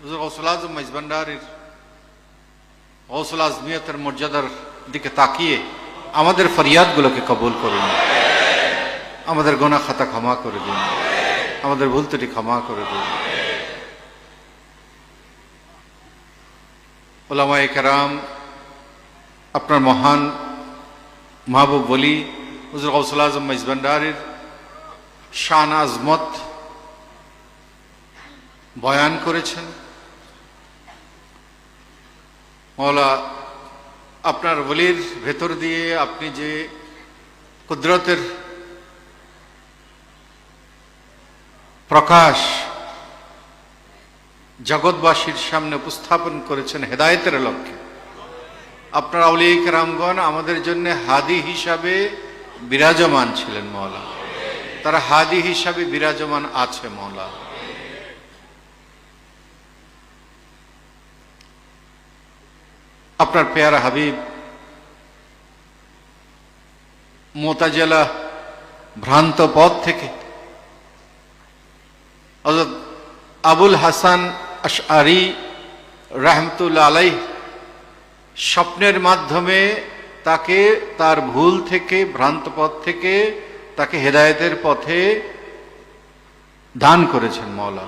হুজুর গৌসুল আজম মাইজভান্ডারীর গৌসুল আজমিয়তের মর্যাদার দিকে তাকিয়ে আমাদের ফরিয়াদগুলোকে কবুল করুন, আমাদের গোনা খাতা ক্ষমা করে দিন, আমাদের ভুল ত্রুটি ক্ষমা করে দিন। উলামায়ে কেরাম, আপনার মহান মাহবুব বলি হুজুর গৌসুল আজম মাইজভান্ডারীর শান আজমত বয়ান করেছেন। মওলা আপনার বলির ভেতর দিয়ে আপনি যে কুদরতের প্রকাশ জগৎবাসীর সামনে উপস্থাপন করেছেন হেদায়েতের লক্ষ্যে, আপনার আউলিয়া কেরামগণ আমাদের জন্য হাদি হিসাবে বিরাজমান ছিলেন মওলা, তারা হাদি হিসাবে বিরাজমান আছে মওলা। আপনার পেয়ারা হাবিব মুতাজিলা ভ্রান্ত পথ থেকে হযরত আবুল হাসান আশআরী রাহমাতুল্লাহ আলাইহি স্বপ্নের মাধ্যমে তাকে তার ভুল থেকে, ভ্রান্ত পথ থেকে তাকে হেদায়েতের পথে দান করেছেন মওলা।